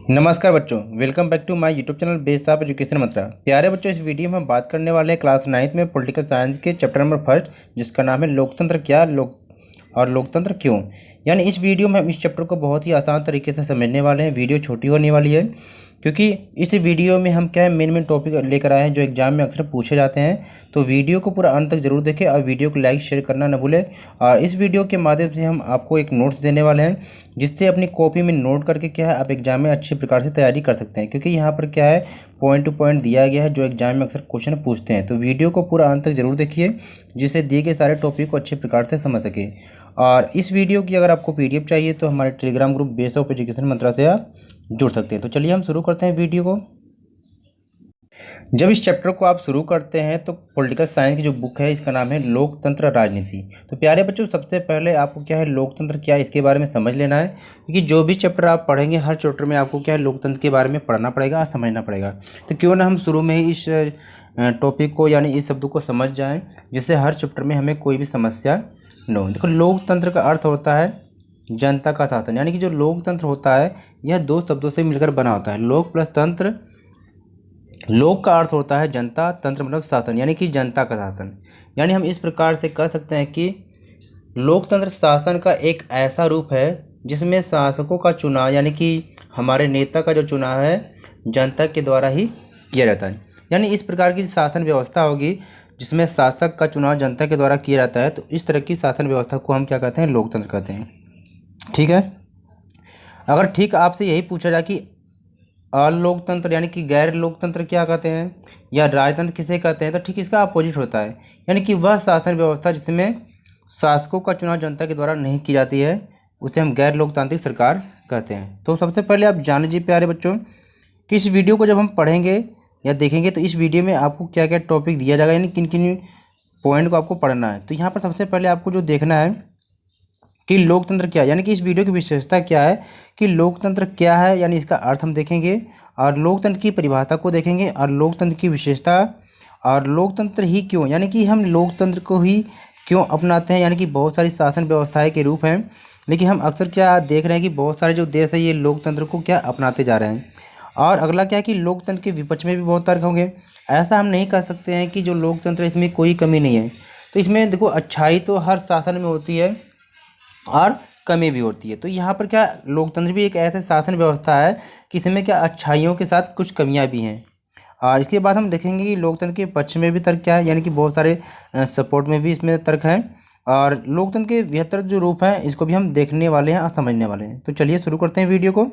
नमस्कार बच्चों, welcome back to my YouTube channel Base of Education Mantra. प्यारे बच्चों, इस वीडियो में हम बात करने वाले हैं क्लास 9th में पॉलिटिकल साइंस के चैप्टर नंबर फर्स्ट, जिसका नाम है लोकतंत्र क्या और लोकतंत्र क्यों। यानी इस वीडियो में हम इस चैप्टर को बहुत ही आसान तरीके से समझने वाले हैं। वीडियो छोटी होने वाली है क्योंकि इस वीडियो में हम क्या है मेन टॉपिक लेकर आए हैं जो एग्जाम में अक्सर पूछे जाते हैं। तो वीडियो को पूरा अंत तक जरूर देखें और वीडियो को लाइक शेयर करना न भूलें। और इस वीडियो के माध्यम से हम आपको एक नोट्स देने वाले हैं जिससे अपनी कॉपी में नोट करके क्या है आप एग्जाम में अच्छे प्रकार से तैयारी कर सकते हैं, क्योंकि यहाँ पर क्या है पॉइंट टू पॉइंट दिया गया है जो एग्जाम में अक्सर क्वेश्चन पूछते हैं। तो वीडियो को पूरा अंत तक जरूर देखिए जिससे दिए गए सारे टॉपिक को अच्छे प्रकार से समझ सके। और इस वीडियो की अगर आपको पीडीएफ चाहिए तो हमारे Telegram group Base of Education Mantra से आप जुड़ सकते हैं। तो चलिए हम शुरू करते हैं वीडियो को। जब इस चैप्टर को आप शुरू करते हैं तो पॉलिटिकल साइंस की जो बुक है इसका नाम है लोकतंत्र राजनीति। तो प्यारे बच्चों, सबसे पहले आपको क्या है लोकतंत्र क्या है इसके बारे में समझ लेना है, क्योंकि जो भी चैप्टर आप पढ़ेंगे हर चैप्टर में आपको क्या है लोकतंत्र के बारे में पढ़ना पड़ेगा और समझना पड़ेगा। तो क्यों ना हम शुरू में ही इस टॉपिक को यानी इस शब्द को समझ जाएँ जिससे हर चैप्टर में हमें कोई भी समस्या न हो। देखो, लोकतंत्र का अर्थ होता है जनता का शासन, यानी कि जो लोकतंत्र होता है यह दो शब्दों से मिलकर बना होता है, लोक प्लस तंत्र। लोक का अर्थ होता है जनता, तंत्र मतलब शासन, यानी कि जनता का शासन। यानी हम इस प्रकार से कह सकते हैं कि लोकतंत्र शासन का एक ऐसा रूप है जिसमें शासकों का चुनाव यानी कि हमारे नेता का जो चुनाव है जनता के द्वारा ही किया जाता है। यानी इस प्रकार की शासन व्यवस्था होगी जिसमें शासक का चुनाव जनता के द्वारा किया जाता है, तो इस तरह की शासन व्यवस्था को हम क्या कहते हैं लोकतंत्र कहते हैं। ठीक है, अगर ठीक आपसे यही पूछा जाए कि अलोकतंत्र यानी कि गैर लोकतंत्र क्या कहते हैं या राजतंत्र किसे कहते हैं, तो ठीक इसका अपोजिट होता है, यानी कि वह शासन व्यवस्था जिसमें शासकों का चुनाव जनता के द्वारा नहीं की जाती है उसे हम गैर लोकतांत्रिक सरकार कहते हैं। तो सबसे पहले आप जान लीजिए प्यारे बच्चों कि इस वीडियो को जब हम पढ़ेंगे या देखेंगे तो इस वीडियो में आपको क्या क्या टॉपिक दिया जाएगा, यानी किन किन पॉइंट को आपको पढ़ना है। तो यहाँ पर सबसे पहले आपको जो देखना है कि लोकतंत्र क्या है, यानी कि इस वीडियो की विशेषता क्या है कि लोकतंत्र क्या है, यानी इसका अर्थ हम देखेंगे और लोकतंत्र की परिभाषा को देखेंगे और लोकतंत्र की विशेषता और लोकतंत्र ही क्यों, यानी कि हम लोकतंत्र को ही क्यों अपनाते हैं। यानी कि बहुत सारी शासन व्यवस्थाएं के रूप हैं, लेकिन हम अक्सर क्या देख रहे हैं कि बहुत सारे जो देश है ये लोकतंत्र को क्या अपनाते जा रहे हैं। और अगला क्या है कि लोकतंत्र के विपक्ष में भी बहुत तर्क होंगे। ऐसा हम नहीं कह सकते हैं कि जो लोकतंत्र है इसमें कोई कमी नहीं है। तो इसमें देखो, अच्छाई तो हर शासन में होती है और कमी भी होती है। तो यहाँ पर क्या लोकतंत्र भी एक ऐसा शासन व्यवस्था है कि इसमें क्या अच्छाइयों के साथ कुछ कमियां भी हैं। और इसके बाद हम देखेंगे कि लोकतंत्र के पक्ष में भी तर्क क्या है, यानी कि बहुत सारे सपोर्ट में भी इसमें तर्क हैं। और लोकतंत्र के बेहतर जो रूप हैं इसको भी हम देखने वाले हैं और समझने वाले हैं। तो चलिए शुरू करते हैं वीडियो को।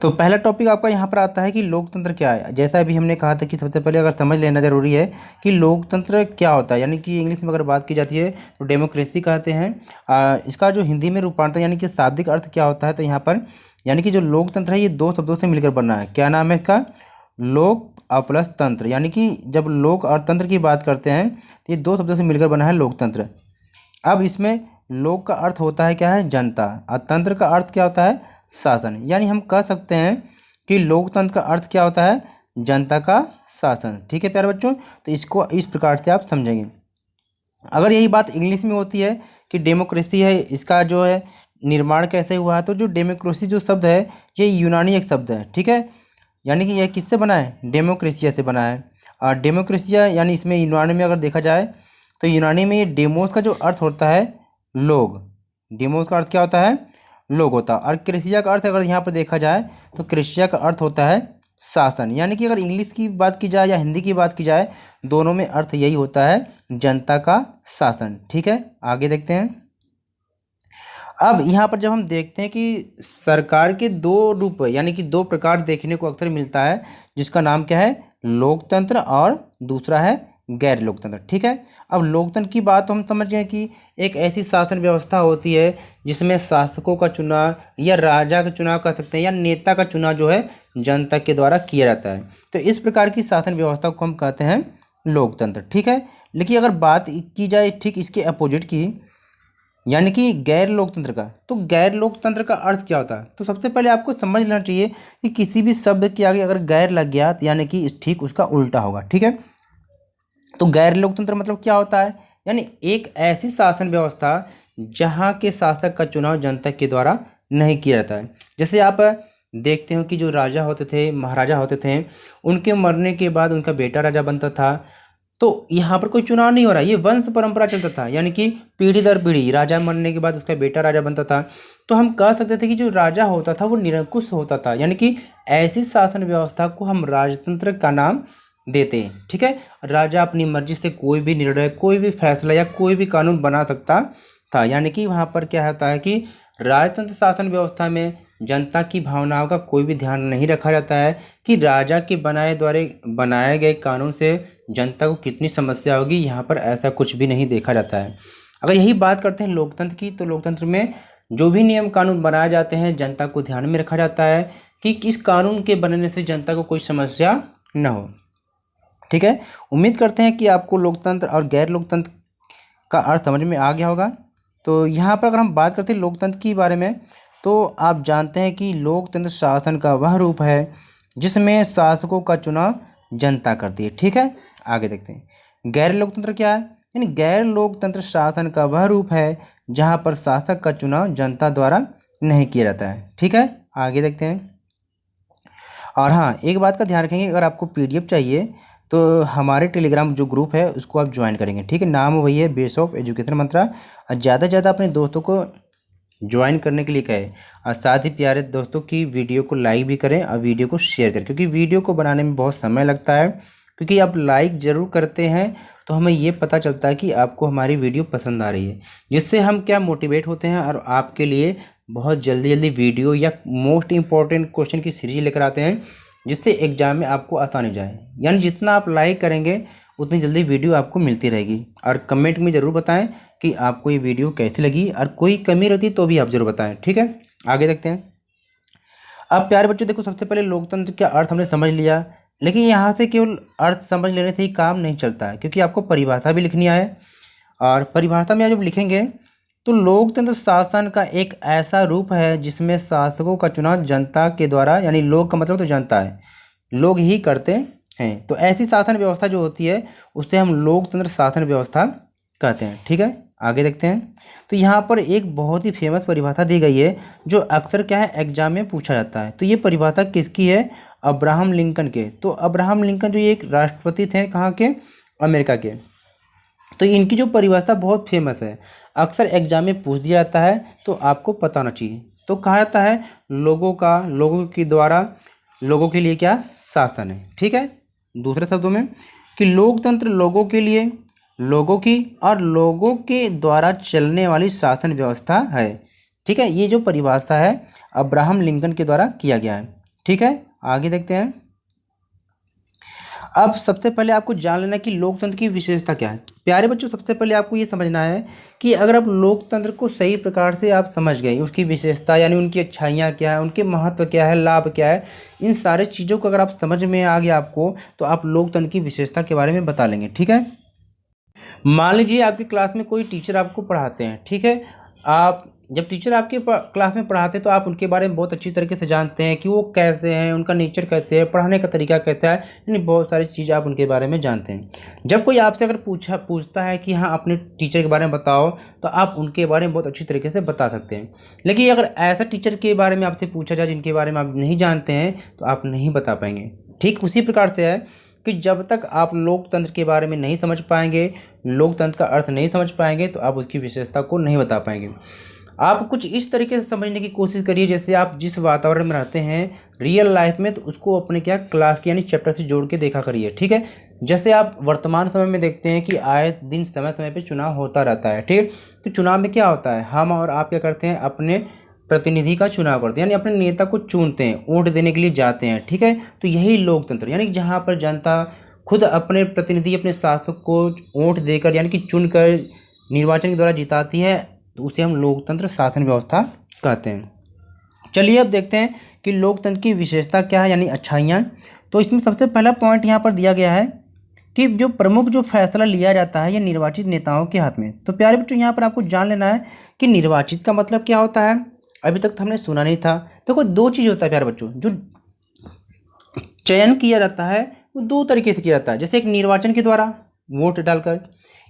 तो पहला टॉपिक आपका यहाँ पर आता है कि लोकतंत्र क्या है। जैसा अभी हमने कहा था कि सबसे पहले अगर समझ लेना ज़रूरी है कि लोकतंत्र क्या होता है, यानी कि इंग्लिश में अगर बात की जाती है तो डेमोक्रेसी कहते हैं। इसका जो हिंदी में रूपांतर यानी कि शाब्दिक अर्थ क्या होता है, तो यहाँ पर यानी कि जो लोकतंत्र है ये दो शब्दों से मिलकर बना है। क्या नाम है इसका? लोक और प्लस तंत्र, यानी कि जब लोक और तंत्र की बात करते हैं तो ये दो शब्दों से मिलकर बना है लोकतंत्र। अब इसमें लोक का अर्थ होता है क्या है? जनता, और तंत्र का अर्थ क्या होता है? शासन। यानी हम कह सकते हैं कि लोकतंत्र का अर्थ क्या होता है? जनता का शासन। ठीक है प्यारे बच्चों, तो इसको इस प्रकार से आप समझेंगे। अगर यही बात इंग्लिश में होती है कि डेमोक्रेसी है, इसका जो है निर्माण कैसे हुआ है, तो जो डेमोक्रेसी जो शब्द है ये यूनानी एक शब्द है। ठीक है, यानी कि यह किससे बना है? डेमोक्रेसिया से बना है। और डेमोक्रेसिया यानी इसमें यूनानी में अगर देखा जाए तो यूनानी में ये डेमोस का जो अर्थ होता है लोग, डेमोस का अर्थ क्या होता है? लोग होता है। और क्रेसिया का अर्थ अगर यहाँ पर देखा जाए तो क्रेसिया का अर्थ होता है शासन। यानी कि अगर इंग्लिश की बात की जाए या हिंदी की बात की जाए दोनों में अर्थ यही होता है जनता का शासन। ठीक है, आगे देखते हैं। अब यहाँ पर जब हम देखते हैं कि सरकार के दो रूप यानी कि दो प्रकार देखने को अक्सर मिलता है, जिसका नाम क्या है? लोकतंत्र और दूसरा है गैर लोकतंत्र। ठीक है, अब लोकतंत्र की बात तो हम समझ गए कि एक ऐसी शासन व्यवस्था होती है जिसमें शासकों का चुनाव या राजा का चुनाव कर सकते हैं या नेता का चुनाव जो है जनता के द्वारा किया जाता है। तो इस प्रकार की शासन व्यवस्था को हम कहते हैं लोकतंत्र। ठीक है, लेकिन अगर बात की जाए ठीक इसके अपोजिट की यानी कि गैर लोकतंत्र का, तो गैर लोकतंत्र का अर्थ क्या होता है? तो सबसे पहले आपको समझ लेना चाहिए कि किसी भी शब्द के आगे अगर गैर लग गया तो यानी कि ठीक उसका उल्टा होगा। ठीक है, तो गैर लोकतंत्र मतलब क्या होता है? यानी एक ऐसी शासन व्यवस्था जहां के शासक का चुनाव जनता के द्वारा नहीं किया जाता है। जैसे आप देखते हो कि जो राजा होते थे, महाराजा होते थे, उनके मरने के बाद उनका बेटा राजा बनता था। तो यहाँ पर कोई चुनाव नहीं हो रहा, ये वंश परंपरा चलता था, यानी कि पीढ़ी दर पीढ़ी राजा मरने के बाद उसका बेटा राजा बनता था। तो हम कह सकते थे कि जो राजा होता था वो निरंकुश होता था, यानी कि ऐसी शासन व्यवस्था को हम राजतंत्र का नाम देते हैं। ठीक है, राजा अपनी मर्जी से कोई भी निर्णय, कोई भी फैसला या कोई भी कानून बना सकता था। यानी कि वहाँ पर क्या होता है कि राजतंत्र शासन व्यवस्था में जनता की भावनाओं का कोई भी ध्यान नहीं रखा जाता है कि राजा के बनाए गए कानून से जनता को कितनी समस्या होगी। यहाँ पर ऐसा कुछ भी नहीं देखा जाता है। अगर यही बात करते हैं लोकतंत्र की, तो लोकतंत्र में जो भी नियम कानून बनाए जाते हैं जनता को ध्यान में रखा जाता है कि किस कानून के बनने से जनता को कोई समस्या न हो। ठीक है, उम्मीद करते हैं कि आपको लोकतंत्र और गैर लोकतंत्र का अर्थ समझ में आ गया होगा। तो यहाँ पर अगर हम बात करते हैं लोकतंत्र के बारे में, तो आप जानते हैं कि लोकतंत्र शासन का वह रूप है जिसमें शासकों का चुनाव जनता करती है। ठीक है, आगे देखते हैं गैर लोकतंत्र क्या है। यानी गैर लोकतंत्र शासन का वह रूप है जहाँ पर शासक का चुनाव जनता द्वारा नहीं किया जाता है। ठीक है, आगे देखते हैं। और हाँ, एक बात का ध्यान रखेंगे, अगर आपको PDF चाहिए तो हमारे टेलीग्राम जो ग्रुप है उसको आप ज्वाइन करेंगे। ठीक है, नाम वही है बेस ऑफ एजुकेशन मंत्रा। और ज़्यादा से ज़्यादा अपने दोस्तों को ज्वाइन करने के लिए कहें, और साथ ही प्यारे दोस्तों की वीडियो को लाइक भी करें और वीडियो को शेयर करें, क्योंकि वीडियो को बनाने में बहुत समय लगता है। क्योंकि आप लाइक ज़रूर करते हैं तो हमें ये पता चलता है कि आपको हमारी वीडियो पसंद आ रही है, जिससे हम क्या मोटिवेट होते हैं और आपके लिए बहुत जल्दी जल्दी वीडियो या मोस्ट इंपॉर्टेंट क्वेश्चन की सीरीज लेकर आते हैं, जिससे एग्जाम में आपको आसानी हो जाए। यानी जितना आप लाइक करेंगे उतनी जल्दी वीडियो आपको मिलती रहेगी। और कमेंट में ज़रूर बताएं कि आपको ये वीडियो कैसी लगी, और कोई कमी रहती तो भी आप ज़रूर बताएं। ठीक है, आगे देखते हैं। अब प्यारे बच्चों देखो, सबसे पहले लोकतंत्र का अर्थ हमने समझ लिया, लेकिन यहाँ से केवल अर्थ समझ लेने से ही काम नहीं चलता है, क्योंकि आपको परिभाषा भी लिखनी है। और परिभाषा में जब लिखेंगे तो लोकतंत्र शासन का एक ऐसा रूप है जिसमें शासकों का चुनाव जनता के द्वारा, यानी लोग का मतलब तो जनता है, लोग ही करते हैं। तो ऐसी शासन व्यवस्था जो होती है उसे हम लोकतंत्र शासन व्यवस्था कहते हैं। ठीक है, आगे देखते हैं। तो यहाँ पर एक बहुत ही फेमस परिभाषा दी गई है जो अक्सर क्या है एग्जाम में पूछा जाता है। तो ये परिभाषा किसकी है? अब्राहम लिंकन के। तो अब्राहम लिंकन जो ये एक राष्ट्रपति थे, कहाँ के? अमेरिका के। तो इनकी जो परिभाषा बहुत फेमस है, अक्सर एग्जाम में पूछ दिया जाता है, तो आपको पता होना चाहिए। तो कहा जाता है लोगों के द्वारा लोगों के लिए क्या शासन है। ठीक है, दूसरे शब्दों में कि लोकतंत्र लोगों के लिए, लोगों की और लोगों के द्वारा चलने वाली शासन व्यवस्था है। ठीक है, ये जो परिभाषा है अब्राहम लिंकन के द्वारा किया गया है। ठीक है, आगे देखते हैं। अब सबसे पहले आपको जान लेना कि लोकतंत्र की विशेषता क्या है। प्यारे बच्चों, सबसे पहले आपको ये समझना है कि अगर आप लोकतंत्र को सही प्रकार से आप समझ गए, उसकी विशेषता यानी उनकी अच्छाइयाँ क्या है, उनके महत्व क्या है, लाभ क्या है, इन सारे चीज़ों को अगर आप समझ में आ गया आपको, तो आप लोकतंत्र की विशेषता के बारे में बता लेंगे। ठीक है, मान लीजिए आपकी क्लास में कोई टीचर आपको पढ़ाते हैं। ठीक है, आप जब टीचर आपके क्लास में पढ़ाते हैं तो आप उनके बारे में बहुत अच्छी तरीके से जानते हैं कि वो कैसे हैं, उनका नेचर कैसे है, पढ़ाने का तरीका कैसा है, यानी बहुत सारी चीज़ें आप उनके बारे में जानते हैं। जब कोई आपसे अगर पूछता है कि हाँ अपने टीचर के बारे में बताओ, तो आप उनके बारे में बहुत अच्छी तरीके से बता सकते हैं। लेकिन अगर ऐसा टीचर के बारे में आपसे पूछा जाए जिनके बारे में आप नहीं जानते हैं, तो आप नहीं बता पाएंगे। ठीक उसी प्रकार से है कि जब तक आप लोकतंत्र के बारे में नहीं समझ पाएंगे, लोकतंत्र का अर्थ नहीं समझ पाएंगे, तो आप उसकी विशेषता को नहीं बता पाएंगे। आप कुछ इस तरीके से समझने की कोशिश करिए, जैसे आप जिस वातावरण में रहते हैं रियल लाइफ में, तो उसको अपने क्या क्लास के यानी चैप्टर से जोड़ के देखा करिए। ठीक है, जैसे आप वर्तमान समय में देखते हैं कि आए दिन समय समय पे चुनाव होता रहता है। ठीक, तो चुनाव में क्या होता है, हम और आप क्या करते हैं, अपने प्रतिनिधि का चुनाव करते हैं, यानी अपने नेता को चुनते हैं, वोट देने के लिए जाते हैं। ठीक है, तो यही लोकतंत्र, यानी जहाँ पर जनता खुद अपने प्रतिनिधि, अपने शासक को वोट देकर यानी कि चुनकर निर्वाचन के द्वारा जिताती है, तो उसे हम लोकतंत्र शासन व्यवस्था कहते हैं। चलिए अब देखते हैं कि लोकतंत्र की विशेषता क्या है, यानी अच्छाइयाँ। तो इसमें सबसे पहला पॉइंट यहाँ पर दिया गया है कि जो प्रमुख जो फैसला लिया जाता है ये निर्वाचित नेताओं के हाथ में। तो प्यारे बच्चों, यहाँ पर आपको जान लेना है कि निर्वाचित का मतलब क्या होता है। अभी तक तो हमने सुना नहीं था। देखो, दो चीज़ होता है प्यारे बच्चों, जो चयन किया जाता है वो दो तरीके से किया जाता है। जैसे एक निर्वाचन के द्वारा वोट डालकर,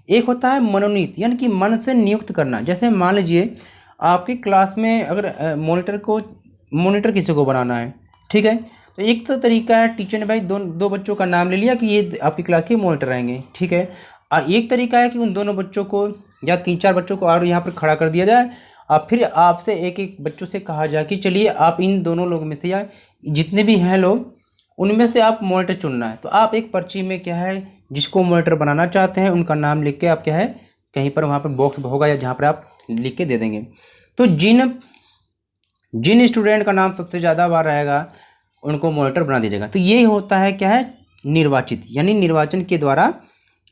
एक होता है मनोनीत, यानी कि मन से नियुक्त करना। जैसे मान लीजिए आपकी क्लास में अगर मॉनिटर किसी को बनाना है, ठीक है। तो एक तो तरीका है, टीचर ने भाई दो बच्चों का नाम ले लिया कि ये आपकी क्लास के मॉनिटर रहेंगे, ठीक है। और एक तरीका है कि उन दोनों बच्चों को या 3-4 बच्चों को और यहाँ पर खड़ा कर दिया जाए और फिर आपसे एक एक बच्चों से कहा जाए कि चलिए आप इन दोनों लोग में से या जितने भी हैं लोग उनमें से आप मॉनिटर चुनना है। तो आप एक पर्ची में क्या है जिसको मॉनिटर बनाना चाहते हैं उनका नाम लिख के आप क्या है कहीं पर वहाँ पर बॉक्स होगा या जहाँ पर आप लिख के दे देंगे। तो जिन स्टूडेंट का नाम सबसे ज़्यादा बार रहेगा उनको मॉनिटर बना दीजिएगा। तो ये होता है क्या है निर्वाचित, यानी निर्वाचन के द्वारा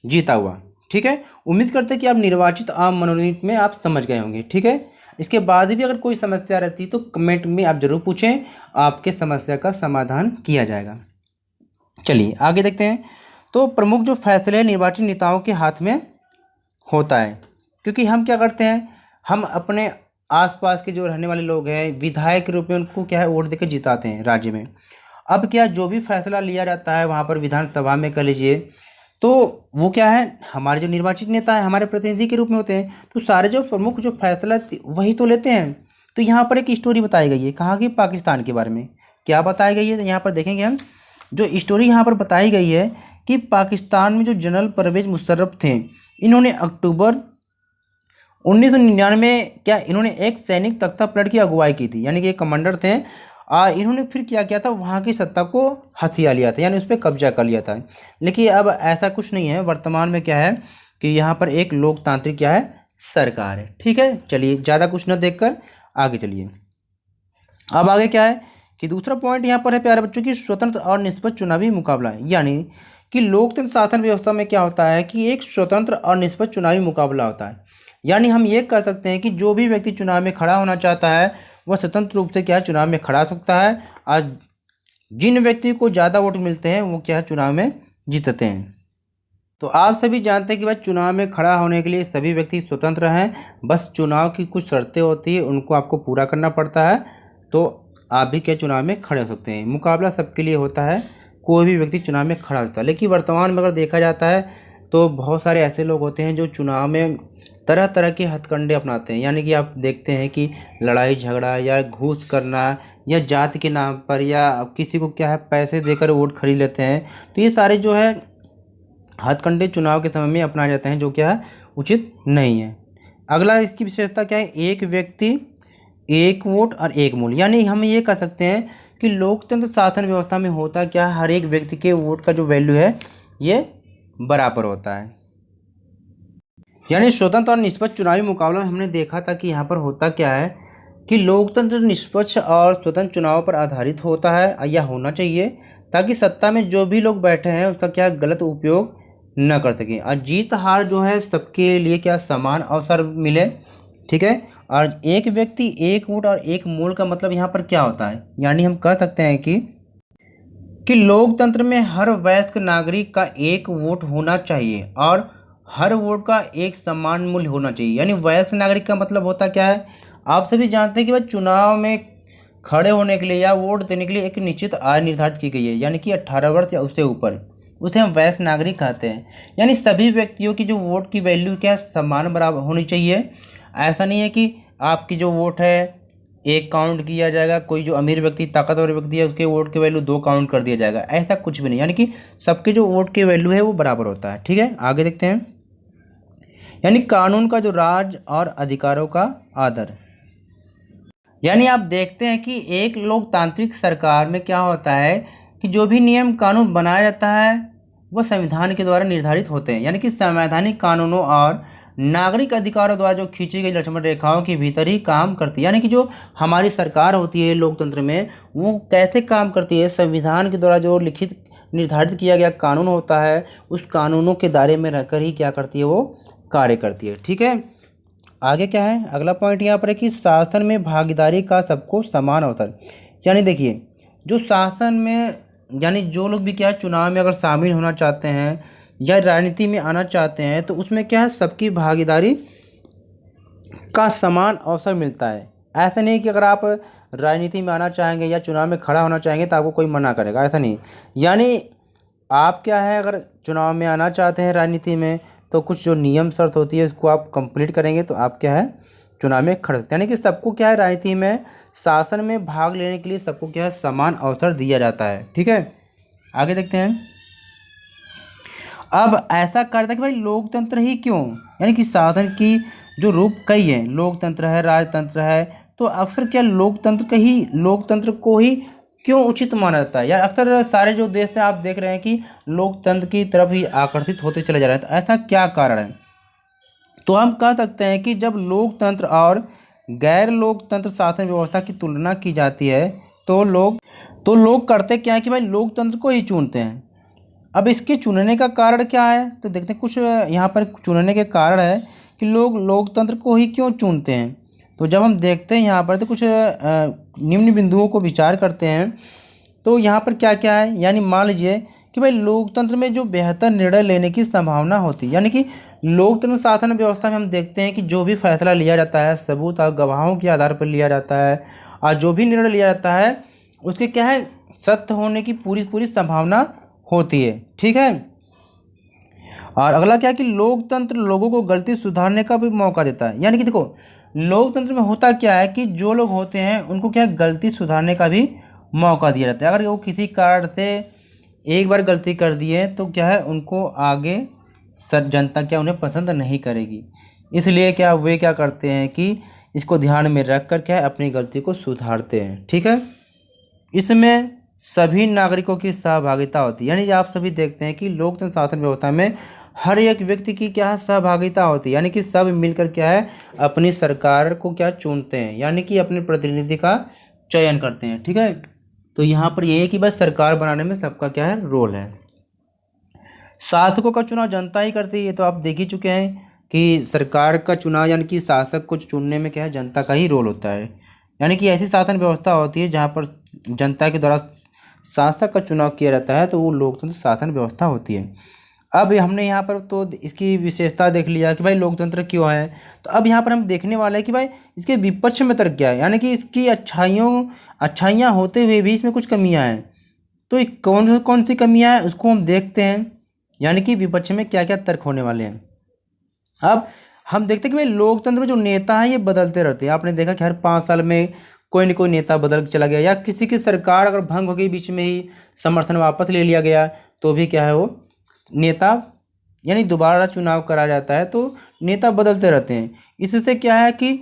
जीता हुआ, ठीक है। उम्मीद करते हैं कि आप निर्वाचित आम मनोनीत में आप समझ गए होंगे, ठीक है। इसके बाद भी अगर कोई समस्या रहती तो कमेंट में आप ज़रूर पूछें, आपके समस्या का समाधान किया जाएगा। चलिए आगे देखते हैं। तो प्रमुख जो फैसले निर्वाचित नेताओं के हाथ में होता है, क्योंकि हम क्या करते हैं, हम अपने आसपास के जो रहने वाले लोग हैं विधायक के रूप में उनको क्या है वोट देकर जिताते हैं राज्य में। अब क्या जो भी फैसला लिया जाता है वहाँ पर विधानसभा में कर लीजिए, तो वो क्या है हमारे जो निर्वाचित नेता है हमारे प्रतिनिधि के रूप में होते हैं। तो सारे जो प्रमुख जो फैसला वही तो लेते हैं। तो यहाँ पर एक स्टोरी बताई गई है, कहाँ की, पाकिस्तान के बारे में। क्या बताई गई है तो यहाँ पर देखेंगे हम, जो स्टोरी यहाँ पर बताई गई है कि पाकिस्तान में जो जनरल परवेज मुशर्रफ थे, इन्होंने अक्टूबर 1999 क्या इन्होंने एक सैनिक तख्ता पलट की अगुवाई की थी, यानी कि एक कमांडर थे। इन्होंने फिर क्या किया था, वहाँ की सत्ता को हथिया लिया था, यानी उस पर कब्जा कर लिया था। लेकिन अब ऐसा कुछ नहीं है, वर्तमान में क्या है कि यहाँ पर एक लोकतांत्रिक क्या है सरकार है, ठीक है। चलिए ज़्यादा कुछ न देखकर आगे चलिए। अब आगे क्या है कि दूसरा पॉइंट यहाँ पर है प्यारे बच्चों की स्वतंत्र और निष्पक्ष चुनावी मुकाबला, यानी कि लोकतंत्र शासन व्यवस्था में क्या होता है कि एक स्वतंत्र और निष्पक्ष चुनावी मुकाबला होता है। यानी हम ये कह सकते हैं कि जो भी व्यक्ति चुनाव में खड़ा होना चाहता है वह स्वतंत्र रूप से क्या है चुनाव में खड़ा सकता है, और जिन व्यक्ति को ज़्यादा वोट मिलते हैं वो क्या है चुनाव में जीतते हैं। तो आप सभी जानते हैं कि भाई चुनाव में खड़ा होने के लिए सभी व्यक्ति स्वतंत्र हैं, बस चुनाव की कुछ शर्तें होती है उनको आपको पूरा करना पड़ता है, तो आप भी क्या चुनाव में खड़े हो सकते हैं। मुकाबला सबके लिए होता है, कोई भी व्यक्ति चुनाव में खड़ा होता है। लेकिन वर्तमान में अगर देखा जाता है तो बहुत सारे ऐसे लोग होते हैं जो चुनाव में तरह तरह के हथकंडे अपनाते हैं, यानी कि आप देखते हैं कि लड़ाई झगड़ा या घूस करना या जाति के नाम पर या किसी को क्या है पैसे देकर वोट खरीद लेते हैं। तो ये सारे जो है हथकंडे चुनाव के समय में अपनाए जाते हैं, जो क्या है उचित नहीं है। अगला इसकी विशेषता क्या है, एक व्यक्ति एक वोट और एक मूल्य, यानी हम ये कह सकते हैं कि लोकतंत्र शासन व्यवस्था में होता क्या है, हर एक व्यक्ति के वोट का जो वैल्यू है ये बराबर होता है। यानी स्वतंत्र और निष्पक्ष चुनावी मुकाबला हमने देखा था कि यहाँ पर होता क्या है कि लोकतंत्र निष्पक्ष और स्वतंत्र चुनाव पर आधारित होता है या होना चाहिए, ताकि सत्ता में जो भी लोग बैठे हैं उसका क्या गलत उपयोग न कर सकें, और जीत हार जो है सबके लिए क्या समान अवसर मिले, ठीक है। और एक व्यक्ति एक वोट और एक मूल्य का मतलब यहाँ पर क्या होता है, यानी हम कह सकते हैं कि लोकतंत्र में हर वयस्क नागरिक का एक वोट होना चाहिए और हर वोट का एक समान मूल्य होना चाहिए। यानी वयस्क नागरिक का मतलब होता क्या है, आप सभी जानते हैं कि भाई चुनाव में खड़े होने के लिए या वोट देने के लिए एक निश्चित आयु निर्धारित की गई है, यानी कि 18 वर्ष या उससे ऊपर, उसे हम वयस्क नागरिक कहते हैं। यानी सभी व्यक्तियों की जो वोट की वैल्यू क्या समान बराबर होनी चाहिए। ऐसा नहीं है कि आपकी जो वोट है एक काउंट किया जाएगा, कोई जो अमीर व्यक्ति ताकतवर व्यक्ति है उसके वोट के वैल्यू 2 काउंट कर दिया जाएगा, ऐसा कुछ भी नहीं। यानी कि सबके जो वोट की वैल्यू है वो बराबर होता है, ठीक है। आगे देखते हैं। यानी कानून का जो राज और अधिकारों का आदर, यानी आप देखते हैं कि एक लोकतांत्रिक सरकार में क्या होता है कि जो भी नियम कानून बनाया जाता है वह संविधान के द्वारा निर्धारित होते हैं, यानी कि संवैधानिक कानूनों और नागरिक अधिकारों द्वारा जो खींची गई लक्ष्मण रेखाओं के भीतर ही काम करती है। यानी कि जो हमारी सरकार होती है लोकतंत्र में वो कैसे काम करती है, संविधान के द्वारा जो लिखित निर्धारित किया गया कानून होता है उस कानूनों के दायरे में रहकर ही क्या करती है वो कार्य करती है, ठीक है। आगे क्या है, अगला पॉइंट यहाँ पर है कि शासन में भागीदारी का सबको समान अवसर। यानी देखिए जो शासन में, यानी जो लोग भी क्या चुनाव में अगर शामिल होना चाहते हैं या राजनीति में आना चाहते हैं तो उसमें क्या है सबकी भागीदारी का समान अवसर मिलता है। ऐसा नहीं कि अगर आप राजनीति में आना चाहेंगे या चुनाव में खड़ा होना चाहेंगे तो आपको कोई मना करेगा, ऐसा नहीं। यानी आप क्या है अगर चुनाव में आना चाहते हैं राजनीति में तो कुछ जो नियम शर्त होती है उसको आप कंप्लीट करेंगे तो आप क्या है चुनाव में खड़ सकते हैं। यानी कि सबको क्या है, राजनीति में शासन में भाग लेने के लिए सबको क्या है, समान अवसर दिया जाता है। ठीक है, आगे देखते हैं। अब ऐसा कहा जाता है कि भाई लोकतंत्र ही क्यों, यानी कि शासन की जो रूप कई है, लोकतंत्र है, राजतंत्र है, तो अक्सर क्या लोकतंत्र को ही क्यों उचित माना जाता है। यार अक्सर सारे जो देश हैं आप देख रहे हैं कि लोकतंत्र की तरफ ही आकर्षित होते चले जा रहे हैं, तो ऐसा क्या कारण है। तो हम कह सकते हैं कि जब लोकतंत्र और गैर लोकतंत्र शासन व्यवस्था की तुलना की जाती है तो लोग करते क्या है कि भाई लोकतंत्र को ही चुनते हैं। अब इसके चुनने का कारण क्या है, तो देखते हैं कुछ यहाँ पर चुनने के कारण है कि लोग लोकतंत्र को ही क्यों चुनते हैं। तो जब हम देखते हैं यहाँ पर तो कुछ निम्न बिंदुओं को विचार करते हैं। तो यहाँ पर क्या क्या है, यानी मान लीजिए कि भाई लोकतंत्र में जो बेहतर निर्णय लेने की संभावना होती है, यानी कि लोकतंत्र शासन व्यवस्था में हम देखते हैं कि जो भी फैसला लिया जाता है सबूत और गवाहों के आधार पर लिया जाता है, और जो भी निर्णय लिया जाता है उसके क्या है, सत्य होने की पूरी पूरी संभावना होती है। ठीक है, और अगला क्या है कि लोकतंत्र लोगों को गलती सुधारने का भी मौका देता है। यानी कि देखो लोकतंत्र में होता क्या है कि जो लोग होते हैं उनको क्या गलती सुधारने का भी मौका दिया जाता है। अगर वो किसी कारण से एक बार गलती कर दिए तो क्या है, उनको आगे जनता क्या उन्हें पसंद नहीं करेगी, इसलिए क्या वे क्या करते हैं कि इसको ध्यान में रख कर क्या है अपनी गलती को सुधारते हैं। ठीक है, इसमें सभी नागरिकों की सहभागिता होती है। यानी आप सभी देखते हैं कि लोकतंत्र शासन व्यवस्था में हर एक व्यक्ति की क्या सहभागिता होती है, यानी कि सब मिलकर क्या है अपनी सरकार को क्या चुनते हैं, यानी कि अपने प्रतिनिधि का चयन करते हैं। ठीक है, तो यहाँ पर ये है कि बस सरकार बनाने में सबका क्या है रोल है। शासकों का चुनाव जनता ही करती है, तो आप देख ही चुके हैं कि सरकार का चुनाव यानी कि शासक को चुनने में क्या है जनता का ही रोल होता है। यानी कि ऐसी शासन व्यवस्था होती है जहाँ पर जनता के द्वारा शासक का चुनाव किया जाता है, तो वो लोकतंत्र शासन व्यवस्था होती है। अब हमने यहाँ पर तो इसकी विशेषता देख लिया कि भाई लोकतंत्र क्यों है, तो अब यहाँ पर हम देखने वाले हैं कि भाई इसके विपक्ष में तर्क क्या है, यानी कि इसकी अच्छाइयाँ होते हुए भी इसमें कुछ कमियाँ हैं। तो कौन कौन सी कमियाँ हैं उसको हम देखते हैं, यानी कि विपक्ष में क्या क्या तर्क होने वाले हैं। अब हम देखते हैं कि भाई लोकतंत्र में जो नेता हैं ये बदलते रहते हैं। आपने देखा कि हर 5 साल में कोई न कोई नेता बदल चला गया, या किसी की सरकार अगर भंग हो गई बीच में ही समर्थन वापस ले लिया गया तो भी क्या है वो नेता यानी दोबारा चुनाव करा जाता है, तो नेता बदलते रहते हैं। इससे क्या है कि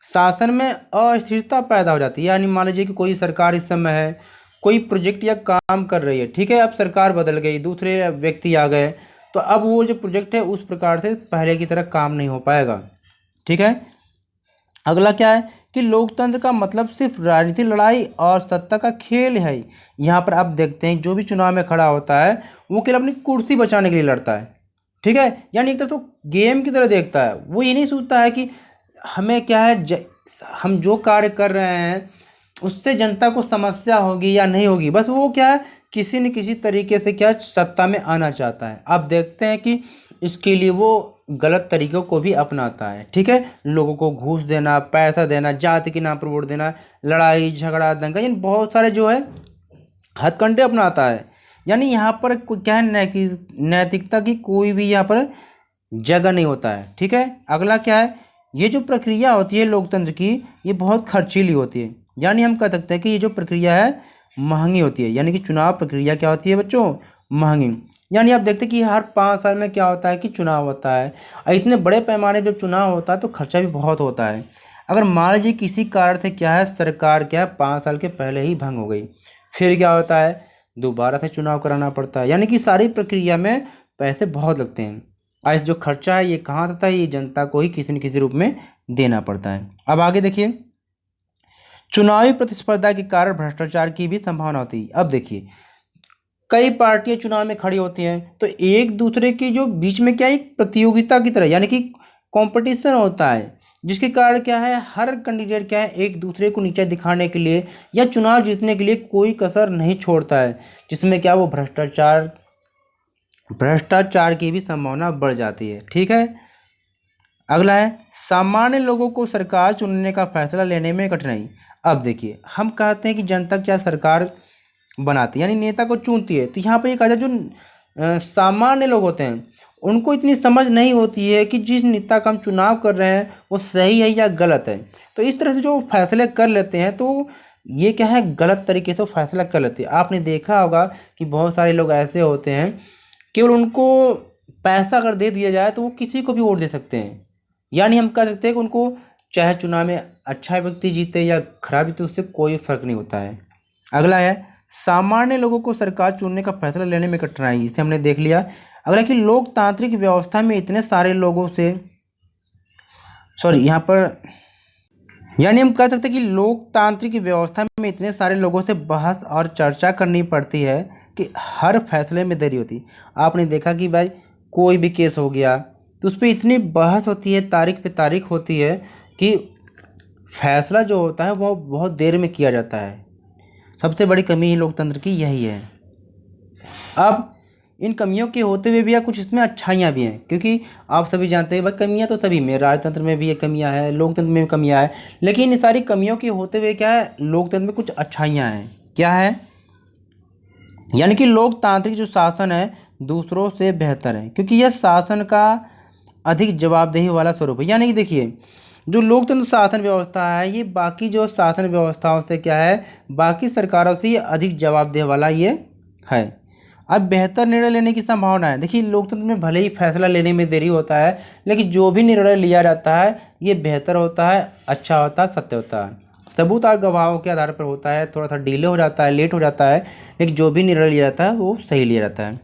शासन में अस्थिरता पैदा हो जाती है। यानी मान लीजिए कि कोई सरकार इस समय है, कोई प्रोजेक्ट या काम कर रही है, ठीक है, अब सरकार बदल गई, दूसरे व्यक्ति आ गए, तो अब वो जो प्रोजेक्ट है उस प्रकार से पहले की तरह काम नहीं हो पाएगा। ठीक है, अगला क्या है कि लोकतंत्र का मतलब सिर्फ राजनीतिक लड़ाई और सत्ता का खेल है। यहाँ पर आप देखते हैं जो भी चुनाव में खड़ा होता है वो केवल अपनी कुर्सी बचाने के लिए लड़ता है। ठीक है, यानी एक तरह तो गेम की तरह देखता है, वो ये नहीं सोचता है कि हमें क्या है हम जो कार्य कर रहे हैं उससे जनता को समस्या होगी या नहीं होगी, बस वो क्या है किसी न किसी तरीके से क्या सत्ता में आना चाहता है। आप देखते हैं कि इसके लिए वो गलत तरीक़ों को भी अपनाता है। ठीक है, लोगों को घूस देना, पैसा देना, जाति के नाम पर वोट देना, लड़ाई झगड़ा दंगा, यानी बहुत सारे जो है हथकंडे अपनाता है। यानी यहाँ पर क्या है नैतिकता की कोई भी यहाँ पर जगह नहीं होता है। ठीक है, अगला क्या है, ये जो प्रक्रिया होती है लोकतंत्र की ये बहुत खर्चीली होती है। यानी हम कह सकते हैं कि ये जो प्रक्रिया है महंगी होती है। यानी कि चुनाव प्रक्रिया क्या होती है बच्चों, महंगी। यानी आप देखते हैं कि हर 5 साल में क्या होता है कि चुनाव होता है, और इतने बड़े पैमाने पर जब चुनाव होता है तो खर्चा भी बहुत होता है। अगर मान लीजिए किसी कारण से क्या है सरकार क्या 5 साल के पहले ही भंग हो गई, फिर क्या होता है दोबारा से चुनाव कराना पड़ता है। यानी कि सारी प्रक्रिया में पैसे बहुत लगते हैं, और इस जो खर्चा है ये कहाँ आता है, ये जनता को ही किसी न किसी रूप में देना पड़ता है। अब आगे देखिए, चुनावी प्रतिस्पर्धा के कारण भ्रष्टाचार की भी संभावना होती है। अब देखिए कई पार्टियां चुनाव में खड़ी होती हैं तो एक दूसरे के जो बीच में क्या एक प्रतियोगिता की तरह यानी कि कंपटीशन होता है, जिसके कारण क्या है हर कैंडिडेट क्या है एक दूसरे को नीचे दिखाने के लिए या चुनाव जीतने के लिए कोई कसर नहीं छोड़ता है, जिसमें क्या वो भ्रष्टाचार की भी संभावना बढ़ जाती है। ठीक है, अगला है सामान्य लोगों को सरकार चुनने का फैसला लेने में कठिनाई। अब देखिए हम कहते हैं कि जनता क्या सरकार बनाती है यानी नेता को चुनती है, तो यहाँ पर ये कहा जाए जो सामान्य लोग होते हैं उनको इतनी समझ नहीं होती है कि जिस नेता का हम चुनाव कर रहे हैं वो सही है या गलत है। तो इस तरह से जो फैसले कर लेते हैं तो ये क्या है, गलत तरीके से वो फैसला कर लेते हैं। आपने देखा होगा कि बहुत सारे लोग ऐसे होते हैं, केवल उनको पैसा अगर दे दिया जाए तो वो किसी को भी वोट दे सकते हैं। यानी हम कह सकते हैं कि उनको चाहे चुनाव में अच्छा व्यक्ति जीते या खराब जीते उससे कोई फर्क नहीं होता है। अगला है सामान्य लोगों को सरकार चुनने का फैसला लेने में कठिनाई, इसे हमने देख लिया। अगला कि लोकतांत्रिक व्यवस्था में इतने सारे लोगों से यहाँ पर यानी हम कह सकते हैं कि लोकतांत्रिक व्यवस्था में इतने सारे लोगों से बहस और चर्चा करनी पड़ती है कि हर फैसले में देरी होती। आपने देखा कि भाई कोई भी केस हो गया तो उस पर इतनी बहस होती है, तारीख पे तारीख होती है कि फैसला जो होता है वो बहुत देर में किया जाता है। सबसे बड़ी कमी ही लोकतंत्र की यही है। अब इन कमियों के होते हुए भी या कुछ इसमें अच्छाइयाँ भी हैं, क्योंकि आप सभी जानते हैं भाई कमियाँ तो सभी में, राजतंत्र में भी ये कमियाँ हैं, लोकतंत्र में भी कमियाँ हैं, लेकिन इन सारी कमियों के होते हुए क्या है, लोकतंत्र में कुछ अच्छाइयाँ हैं। क्या है, यानी कि लोकतांत्रिक जो शासन है दूसरों से बेहतर है, क्योंकि यह शासन का अधिक जवाबदेही वाला स्वरूप है। यानी कि देखिए जो लोकतंत्र शासन व्यवस्था है ये बाकी जो शासन व्यवस्थाओं से क्या है, बाकी सरकारों से ये अधिक जवाबदेह वाला ये है। अब बेहतर निर्णय लेने की संभावना है। देखिए लोकतंत्र में भले ही फैसला लेने में देरी होता है, लेकिन जो भी निर्णय लिया जाता है ये बेहतर होता है, अच्छा होता है, सत्य होता है, सबूत और गवाहों के आधार पर होता है। थोड़ा सा डिले हो जाता है, लेट हो जाता है, लेकिन जो भी निर्णय लिया जाता है वो सही लिया जाता है।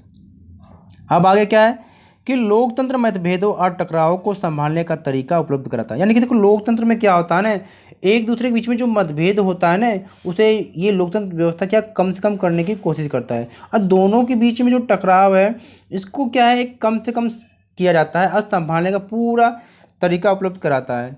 अब आगे क्या है कि लोकतंत्र मतभेदों और टकराव को संभालने का तरीका उपलब्ध कराता है। यानी कि देखो लोकतंत्र में क्या होता है ना, एक दूसरे के बीच में जो मतभेद होता है ना उसे ये लोकतंत्र व्यवस्था क्या कम से कम करने की कोशिश करता है, और दोनों के बीच में जो टकराव है इसको क्या है एक कम से कम किया जाता है और संभालने का पूरा तरीका उपलब्ध कराता है।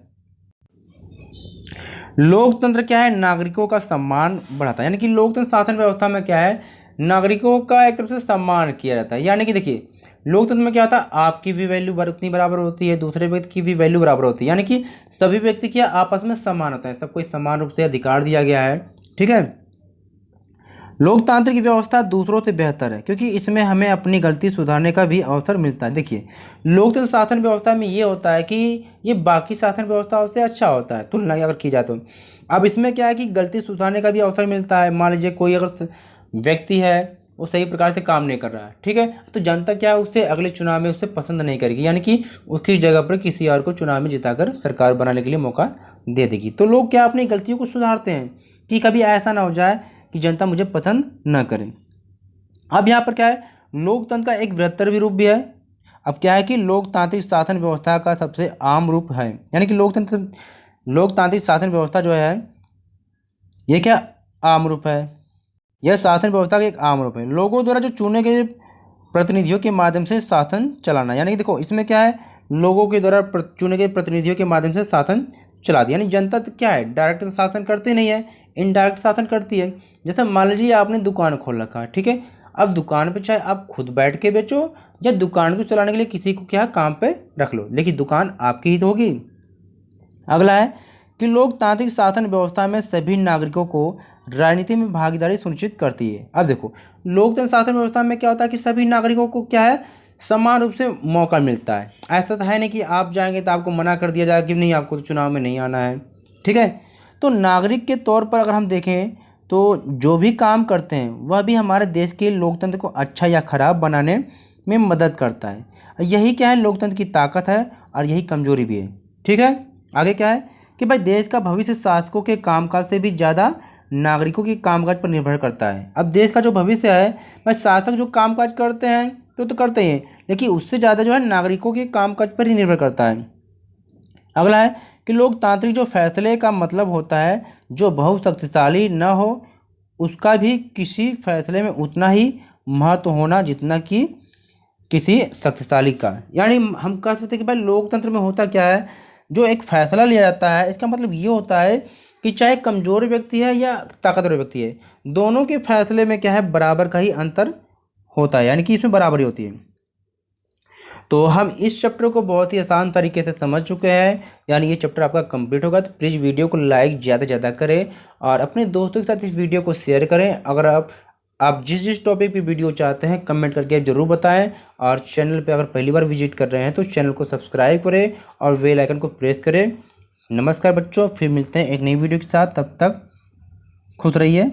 लोकतंत्र क्या है, नागरिकों का सम्मान बढ़ाता है। यानी कि लोकतंत्र शासन व्यवस्था में क्या है, नागरिकों का एक तरफ से सम्मान किया जाता है। यानी कि देखिए लोकतंत्र में क्या होता है, आपकी भी वैल्यू उतनी बराबर होती है, दूसरे व्यक्ति की भी वैल्यू बराबर होती है। यानी कि सभी व्यक्ति क्या आपस में समान होता है, सबको समान रूप से अधिकार दिया गया है। ठीक है, लोकतांत्रिक व्यवस्था दूसरों से बेहतर है क्योंकि इसमें हमें अपनी गलती सुधारने का भी अवसर मिलता है। देखिए लोकतंत्र शासन व्यवस्था में ये होता है कि ये बाकी शासन व्यवस्थाओं से अच्छा होता है तुलना अगर की जाए तो। अब इसमें क्या है कि गलती सुधारने का भी अवसर मिलता है। मान लीजिए कोई अगर व्यक्ति है वो सही प्रकार से काम नहीं कर रहा है, ठीक है, तो जनता क्या है उससे अगले चुनाव में उससे पसंद नहीं करेगी, यानी कि उसकी जगह पर किसी और को चुनाव में जिताकर सरकार बनाने के लिए मौका दे देगी। तो लोग क्या अपनी गलतियों को सुधारते हैं कि कभी ऐसा ना हो जाए कि जनता मुझे पसंद न करे। अब यहाँ पर क्या है, लोकतंत्र का एक बृहत्तर भी रूप भी है। अब क्या है कि लोकतांत्रिक शासन व्यवस्था का सबसे आम रूप है, यानी कि लोकतांत्रिक शासन व्यवस्था जो है ये क्या आम रूप है, यह शासन व्यवस्था का एक आम रूप है। लोगों द्वारा जो चुने गए प्रतिनिधियों के माध्यम से शासन चलाना। यानी कि देखो इसमें क्या है, लोगों के द्वारा चुने गए प्रतिनिधियों के माध्यम से शासन चला दिया। यानी जनता तो क्या है डायरेक्ट शासन करती नहीं है, इनडायरेक्ट शासन करती है। जैसे मान लीजिए आपने दुकान खोल रखा है, ठीक है, अब दुकान पे चाहे आप खुद बैठ के बेचो या दुकान को चलाने के लिए किसी को क्या काम पे रख लो, लेकिन दुकान आपकी ही तो होगी। अगला है कि लोकतांत्रिक शासन व्यवस्था में सभी नागरिकों को राजनीति में भागीदारी सुनिश्चित करती है। अब देखो लोकतंत्र शासन व्यवस्था में क्या होता है कि सभी नागरिकों को क्या है समान रूप से मौका मिलता है। ऐसा तो है नहीं कि आप जाएंगे तो आपको मना कर दिया जाए कि नहीं आपको तो चुनाव में नहीं आना है, ठीक है। तो नागरिक के तौर पर अगर हम देखें तो जो भी काम करते हैं वह भी हमारे देश के लोकतंत्र को अच्छा या खराब बनाने में मदद करता है। यही क्या है लोकतंत्र की ताकत है और यही कमजोरी भी है, ठीक है। आगे क्या है कि भाई देश का भविष्य शासकों के कामकाज से भी ज़्यादा नागरिकों के कामकाज पर निर्भर करता है। अब देश का जो भविष्य है भाई शासक जो कामकाज करते हैं तो करते हैं, लेकिन उससे ज़्यादा जो है नागरिकों के कामकाज पर ही निर्भर करता है। अगला है कि लोकतांत्रिक जो फैसले का मतलब होता है जो बहुत शक्तिशाली न हो उसका भी किसी फैसले में उतना ही महत्व होना जितना कि किसी शक्तिशाली का। यानी हम कह सकते हैं कि भाई लोकतंत्र में होता क्या है, जो एक फैसला लिया जाता है इसका मतलब ये होता है कि चाहे कमज़ोर व्यक्ति है या ताकतवर व्यक्ति है, दोनों के फैसले में क्या है बराबर का ही अंतर होता है, यानी कि इसमें बराबरी होती है। तो हम इस चैप्टर को बहुत ही आसान तरीके से समझ चुके हैं, यानी ये चैप्टर आपका कंप्लीट होगा। तो प्लीज़ वीडियो को लाइक ज़्यादा से ज़्यादा करें और अपने दोस्तों के साथ इस वीडियो को शेयर करें। अगर आप आप जिस जिस टॉपिक पे वीडियो चाहते हैं कमेंट करके ज़रूर बताएं। और चैनल पे अगर पहली बार विजिट कर रहे हैं तो चैनल को सब्सक्राइब करें और बेल आइकन को प्रेस करें। नमस्कार बच्चों, फिर मिलते हैं एक नई वीडियो के साथ। तब तक खुश रहिए।